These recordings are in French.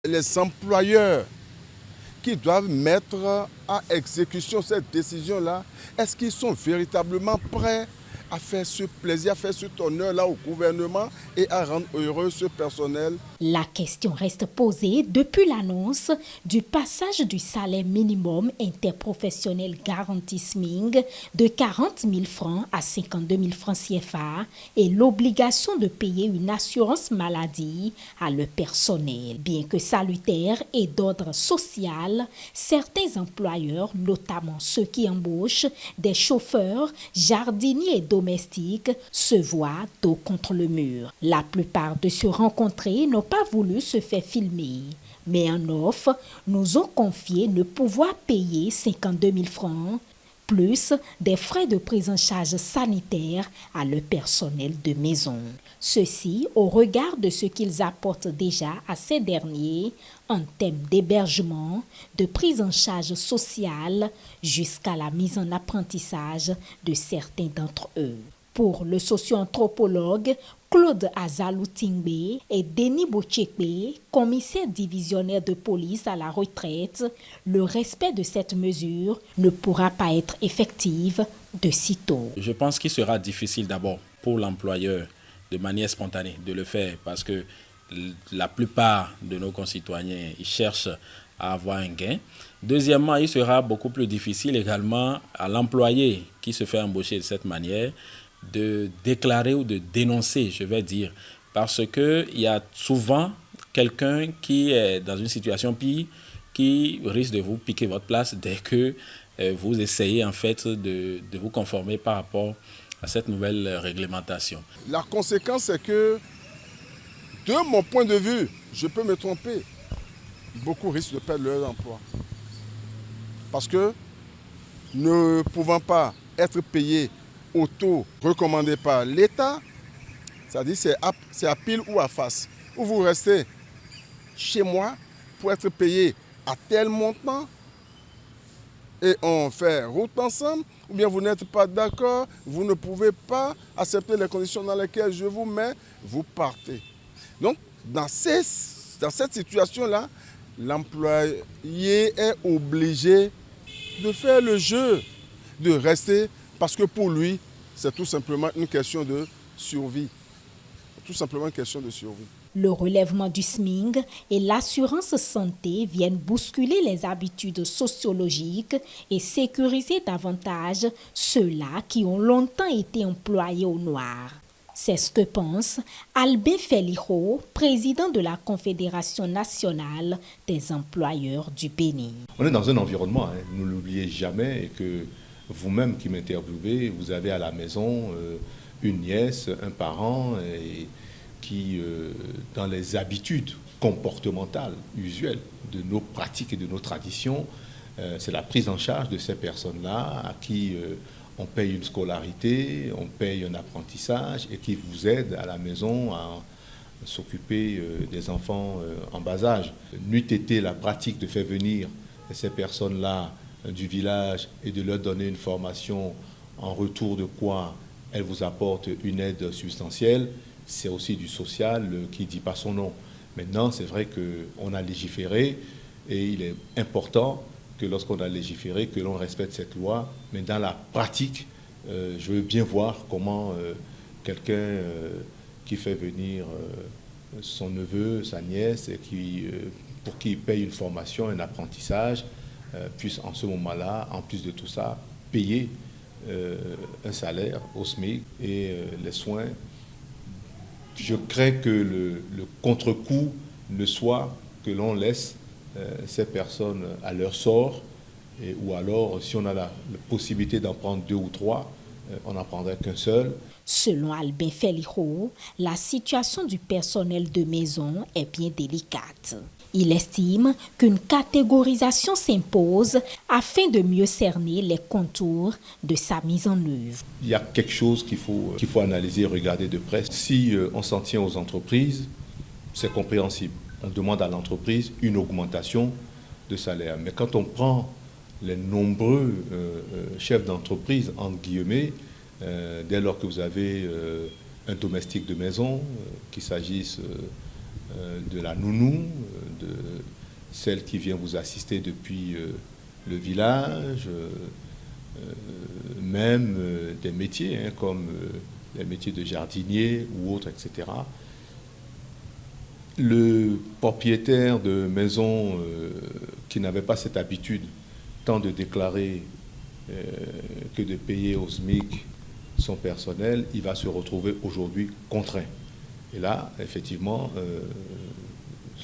Les employeurs qui doivent mettre à exécution cette décision-là, est-ce qu'ils sont véritablement prêts à faire ce plaisir, à faire cet honneur-là au gouvernement et à rendre heureux ce personnel? La question reste posée depuis l'annonce du passage du salaire minimum interprofessionnel garanti SMIG de 40 000 francs à 52 000 francs CFA et l'obligation de payer une assurance maladie à le personnel. Bien que salutaire et d'ordre social, certains employeurs, notamment ceux qui embauchent des chauffeurs, jardiniers et domestiques, se voient dos contre le mur. La plupart de ceux rencontrés n'ont pas voulu se faire filmer, mais en offre, nous ont confié ne pouvoir payer 52 000 francs, plus des frais de prise en charge sanitaire à leur personnel de maison. Ceci au regard de ce qu'ils apportent déjà à ces derniers en termes d'hébergement, de prise en charge sociale, jusqu'à la mise en apprentissage de certains d'entre eux. Pour le socio-anthropologue Claude Azalou-Tingbe et Denis Botchekbe, commissaire divisionnaire de police à la retraite, le respect de cette mesure ne pourra pas être effectif de sitôt. Je pense qu'il sera difficile d'abord pour l'employeur de manière spontanée de le faire parce que la plupart de nos concitoyens ils cherchent à avoir un gain. Deuxièmement, il sera beaucoup plus difficile également à l'employé qui se fait embaucher de cette manière de déclarer ou de dénoncer, je vais dire, parce qu'il y a souvent quelqu'un qui est dans une situation pire qui risque de vous piquer votre place dès que vous essayez en fait de vous conformer par rapport à cette nouvelle réglementation. La conséquence, c'est que, de mon point de vue, je peux me tromper, beaucoup risquent de perdre leur emploi. Parce que, ne pouvant pas être payés au taux recommandé par l'État, c'est-à-dire c'est à pile ou à face. Ou vous restez chez moi pour être payé à tel montant et on fait route ensemble, ou bien vous n'êtes pas d'accord, vous ne pouvez pas accepter les conditions dans lesquelles je vous mets, vous partez. Donc, dans cette situation-là, l'employé est obligé de faire le jeu, de rester, parce que pour lui, c'est tout simplement une question de survie. Tout simplement une question de survie. Le relèvement du SMIG et l'assurance santé viennent bousculer les habitudes sociologiques et sécuriser davantage ceux-là qui ont longtemps été employés au noir. C'est ce que pense Albin Felijo, président de la Confédération nationale des employeurs du Bénin. On est dans un environnement, ne l'oubliez jamais, et que vous-même qui m'interviewez, vous avez à la maison une nièce, un parent, et qui, dans les habitudes comportementales usuelles de nos pratiques et de nos traditions, c'est la prise en charge de ces personnes-là à qui on paye une scolarité, on paye un apprentissage et qui vous aident à la maison à s'occuper des enfants en bas âge. N'eût été la pratique de faire venir ces personnes-là du village et de leur donner une formation en retour de quoi elles vous apportent une aide substantielle, c'est aussi du social qui ne dit pas son nom. Maintenant, c'est vrai qu'on a légiféré et il est important que lorsqu'on a légiféré, que l'on respecte cette loi. Mais dans la pratique, je veux bien voir comment quelqu'un qui fait venir son neveu, sa nièce, et pour qui il paye une formation, un apprentissage, puisse en ce moment-là, en plus de tout ça, payer un salaire au SMIC et les soins. Je crains que le contre-coup ne soit que l'on laisse ces personnes à leur sort, ou alors, si on a la possibilité d'en prendre 2 ou 3, on n'en prendrait qu'un seul. Selon Albin Felijo, la situation du personnel de maison est bien délicate. Il estime qu'une catégorisation s'impose afin de mieux cerner les contours de sa mise en œuvre. Il y a quelque chose qu'il faut analyser et regarder de près. Si on s'en tient aux entreprises, c'est compréhensible. On demande à l'entreprise une augmentation de salaire. Mais quand on prend les nombreux chefs d'entreprise, entre guillemets, dès lors que vous avez un domestique de maison, qu'il s'agisse de la nounou, celle qui vient vous assister depuis le village, même des métiers comme les métiers de jardinier ou autres, etc. Le propriétaire de maison qui n'avait pas cette habitude tant de déclarer que de payer au SMIC son personnel, il va se retrouver aujourd'hui contraint. Et là, effectivement,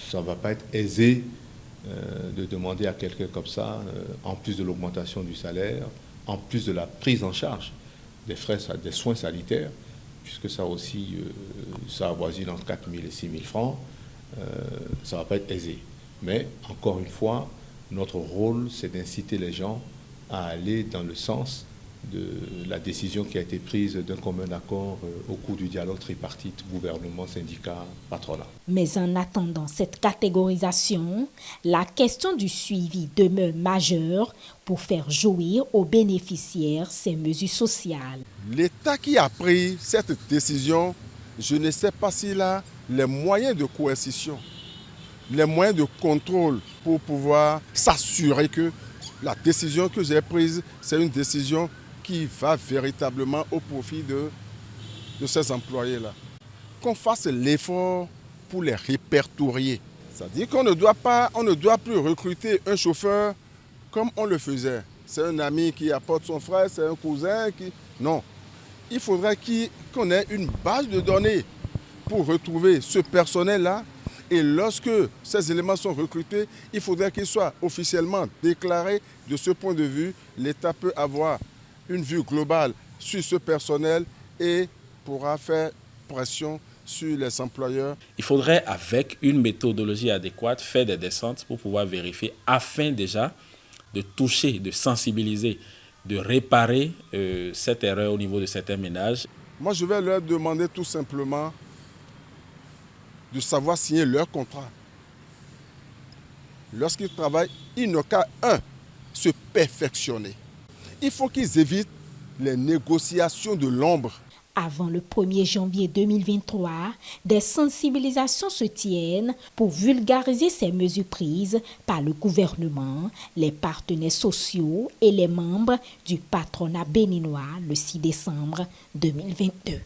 ça ne va pas être aisé de demander à quelqu'un comme ça, en plus de l'augmentation du salaire, en plus de la prise en charge des frais, des soins sanitaires, puisque ça aussi, ça avoisine entre 4 000 et 6 000 francs, ça ne va pas être aisé. Mais, encore une fois, notre rôle, c'est d'inciter les gens à aller dans le sens de la décision qui a été prise d'un commun accord au cours du dialogue tripartite gouvernement, syndicat, patronat. Mais en attendant cette catégorisation, la question du suivi demeure majeure pour faire jouir aux bénéficiaires ces mesures sociales. L'État qui a pris cette décision, je ne sais pas s'il a les moyens de coercition, les moyens de contrôle pour pouvoir s'assurer que la décision que j'ai prise, c'est une décision qui va véritablement au profit de ces employés-là. Qu'on fasse l'effort pour les répertorier. C'est-à-dire qu'on ne doit plus recruter un chauffeur comme on le faisait. C'est un ami qui apporte son frère, c'est un cousin qui... Non. Il faudrait qu'on ait une base de données pour retrouver ce personnel-là. Et lorsque ces éléments sont recrutés, il faudrait qu'ils soient officiellement déclarés. De ce point de vue, l'État peut avoir une vue globale sur ce personnel et pourra faire pression sur les employeurs. Il faudrait, avec une méthodologie adéquate, faire des descentes pour pouvoir vérifier, afin déjà de toucher, de sensibiliser, de réparer cette erreur au niveau de certains ménages. Moi, je vais leur demander tout simplement de savoir signer leur contrat. Lorsqu'ils travaillent, ils n'ont qu'à, se perfectionner. Il faut qu'ils évitent les négociations de l'ombre. Avant le 1er janvier 2023, des sensibilisations se tiennent pour vulgariser ces mesures prises par le gouvernement, les partenaires sociaux et les membres du patronat béninois le 6 décembre 2022.